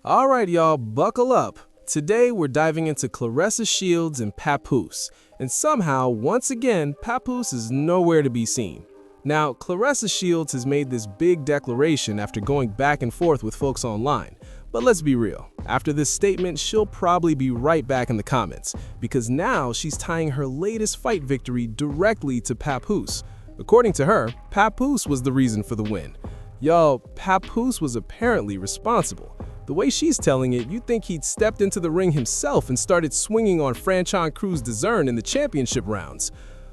All right, y'all, buckle up. Today, we're diving into Claressa Shields and Papoose. And somehow, once again, Papoose is nowhere to be seen. Now, Claressa Shields has made this big declaration after going back and forth with folks online. But let's be real. After this statement, she'll probably be right back in the comments, because now she's tying her latest fight victory directly to Papoose. According to her, Papoose was the reason for the win. Y'all, Papoose was apparently responsible. The way she's telling it, you'd think he'd stepped into the ring himself and started swinging on Franchon Cruz Dezern in the championship rounds.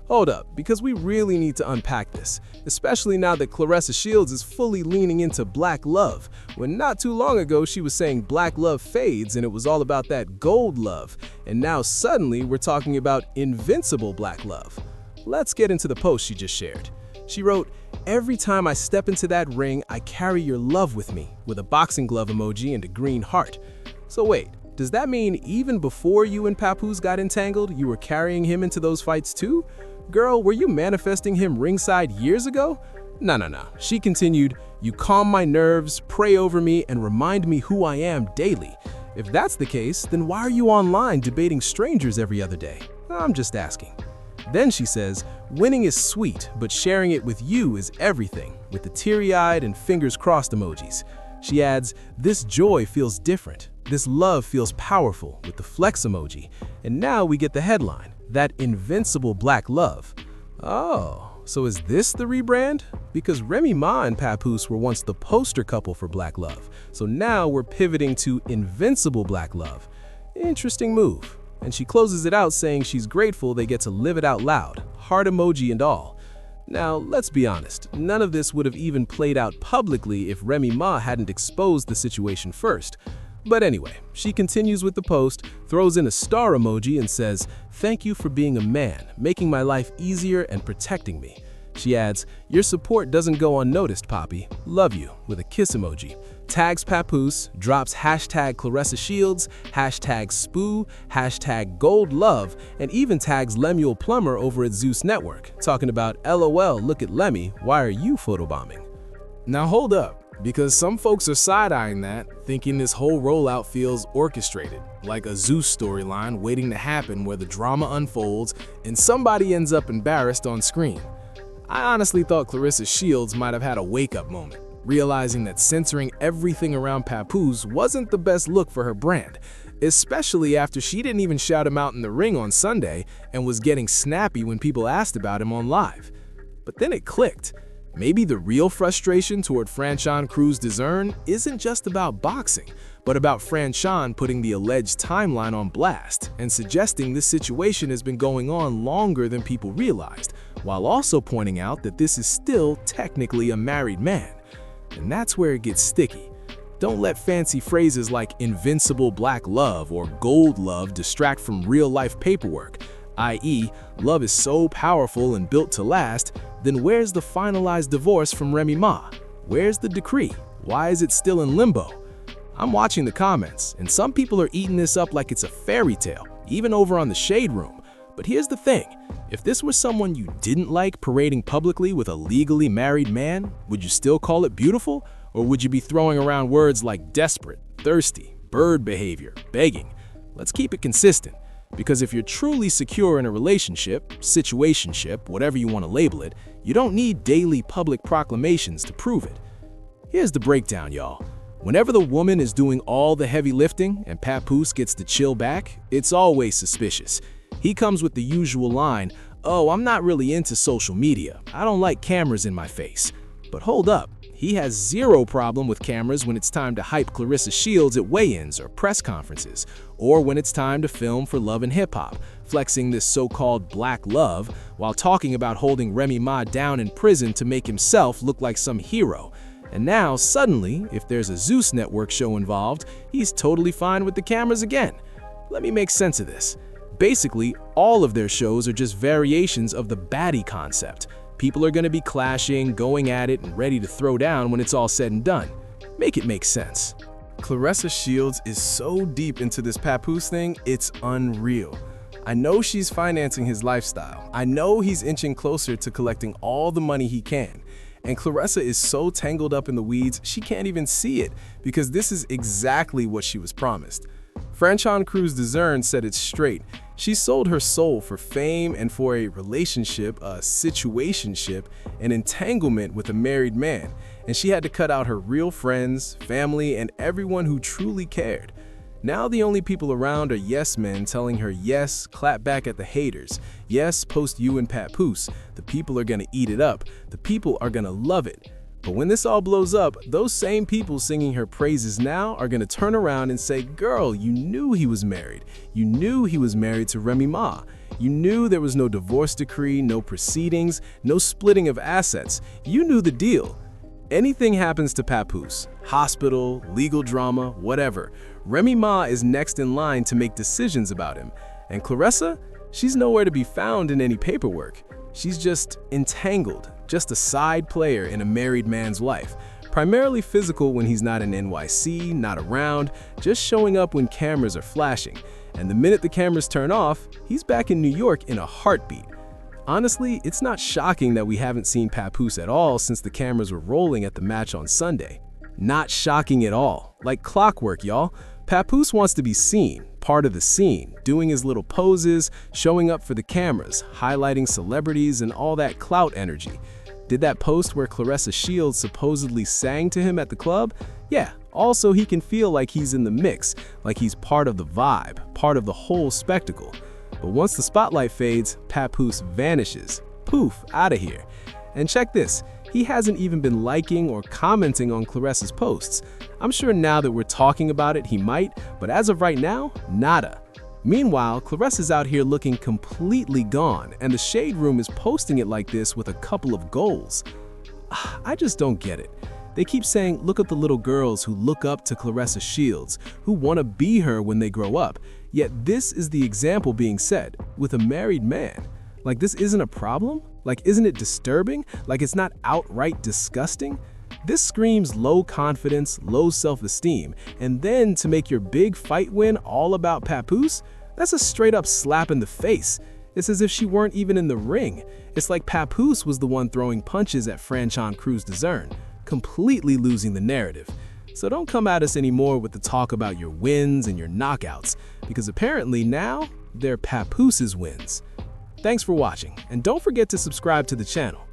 Hold up, because we really need to unpack this, especially now that Claressa Shields is fully leaning into black love, when not too long ago she was saying black love fades and it was all about that gold love, and now suddenly we're talking about invincible black love. Let's get into the post she just shared. She wrote, "Every time I step into that ring, I carry your love with me," with a boxing glove emoji and a green heart. So wait, does that mean even before you and Papoose got entangled, you were carrying him into those fights too? Girl, were you manifesting him ringside years ago? No. She continued, "You calm my nerves, pray over me, and remind me who I am daily. If that's the case, then why are you online debating strangers every other day? I'm just asking." Then she says, "Winning is sweet, but sharing it with you is everything," with the teary-eyed and fingers crossed emojis. She adds, "This joy feels different. This love feels powerful," with the flex emoji. And now we get the headline, that invincible black love. Oh, so is this the rebrand? Because Remy Ma and Papoose were once the poster couple for black love. So now we're pivoting to invincible black love. Interesting move. And she closes it out saying she's grateful they get to live it out loud, heart emoji and all. Now, let's be honest, none of this would have even played out publicly if Remy Ma hadn't exposed the situation first. But anyway, she continues with the post, throws in a star emoji and says, "Thank you for being a man, making my life easier and protecting me." She adds, "Your support doesn't go unnoticed, Poppy. Love you," with a kiss emoji. Tags Papoose, drops hashtag Claressa Shields, hashtag Spoo, hashtag Gold Love, and even tags Lemuel Plummer over at Zeus Network, talking about "LOL, look at Lemmy, why are you photobombing?" Now hold up, because some folks are side-eyeing that, thinking this whole rollout feels orchestrated, like a Zeus storyline waiting to happen where the drama unfolds and somebody ends up embarrassed on screen. I honestly thought Claressa Shields might have had a wake-up moment, realizing that censoring everything around Papoose wasn't the best look for her brand, especially after she didn't even shout him out in the ring on Sunday and was getting snappy when people asked about him on live. But then it clicked. Maybe the real frustration toward Franchon Cruz Dezern isn't just about boxing, but about Franchon putting the alleged timeline on blast and suggesting this situation has been going on longer than people realized, while also pointing out that this is still technically a married man. And that's where it gets sticky. Don't let fancy phrases like invincible black love or gold love distract from real-life paperwork, i.e., love is so powerful and built to last, then where's the finalized divorce from Remy Ma? Where's the decree? Why is it still in limbo? I'm watching the comments, and some people are eating this up like it's a fairy tale, even over on the Shade Room. But here's the thing, if this was someone you didn't like parading publicly with a legally married man, would you still call it beautiful? Or would you be throwing around words like desperate, thirsty, bird behavior, begging? Let's keep it consistent. Because if you're truly secure in a relationship, situationship, whatever you want to label it, you don't need daily public proclamations to prove it. Here's the breakdown, y'all. Whenever the woman is doing all the heavy lifting and Papoose gets to chill back, it's always suspicious. He comes with the usual line, "Oh, I'm not really into social media. I don't like cameras in my face." But hold up. He has zero problem with cameras when it's time to hype Claressa Shields at weigh-ins or press conferences, or when it's time to film for Love and Hip Hop, flexing this so-called black love while talking about holding Remy Ma down in prison to make himself look like some hero. And now, suddenly, if there's a Zeus Network show involved, he's totally fine with the cameras again. Let me make sense of this. Basically, all of their shows are just variations of the baddie concept. People are going to be clashing, going at it, and ready to throw down when it's all said and done. Make it make sense. Claressa Shields is so deep into this Papoose thing, it's unreal. I know she's financing his lifestyle. I know he's inching closer to collecting all the money he can. And Claressa is so tangled up in the weeds, she can't even see it, because this is exactly what she was promised. Franchon Cruz Dezern said it straight. She sold her soul for fame and for a relationship, a situationship, an entanglement with a married man, and she had to cut out her real friends, family, and everyone who truly cared. Now the only people around are yes men telling her yes, clap back at the haters, yes, post you and Papoose, the people are gonna eat it up, the people are gonna love it. But when this all blows up, those same people singing her praises now are gonna turn around and say, girl, you knew he was married. You knew he was married to Remy Ma. You knew there was no divorce decree, no proceedings, no splitting of assets. You knew the deal. Anything happens to Papoose, hospital, legal drama, whatever, Remy Ma is next in line to make decisions about him. And Claressa, she's nowhere to be found in any paperwork. She's just entangled, just a side player in a married man's life, primarily physical when he's not in NYC, not around, just showing up when cameras are flashing. And the minute the cameras turn off, he's back in New York in a heartbeat. Honestly, it's not shocking that we haven't seen Papoose at all since the cameras were rolling at the match on Sunday. Not shocking at all. Like clockwork, y'all. Papoose wants to be seen, part of the scene, doing his little poses, showing up for the cameras, highlighting celebrities and all that clout energy. Did that post where Claressa Shields supposedly sang to him at the club? Yeah, also he can feel like he's in the mix, like he's part of the vibe, part of the whole spectacle. But once the spotlight fades, Papoose vanishes. Poof, out of here. And check this, he hasn't even been liking or commenting on Claressa's posts. I'm sure now that we're talking about it, he might, but as of right now, nada. Meanwhile, Claressa's out here looking completely gone, and the Shade Room is posting it like this with a couple of goals. I just don't get it. They keep saying, look at the little girls who look up to Claressa Shields, who want to be her when they grow up. Yet this is the example being set, with a married man. Like this isn't a problem? Like isn't it disturbing? Like it's not outright disgusting? This screams low confidence, low self-esteem, and then to make your big fight win all about Papoose? That's a straight up slap in the face. It's as if she weren't even in the ring. It's like Papoose was the one throwing punches at Franchon Cruz Dezern, completely losing the narrative. So don't come at us anymore with the talk about your wins and your knockouts, because apparently now they're Papoose's wins. Thanks for watching, and don't forget to subscribe to the channel.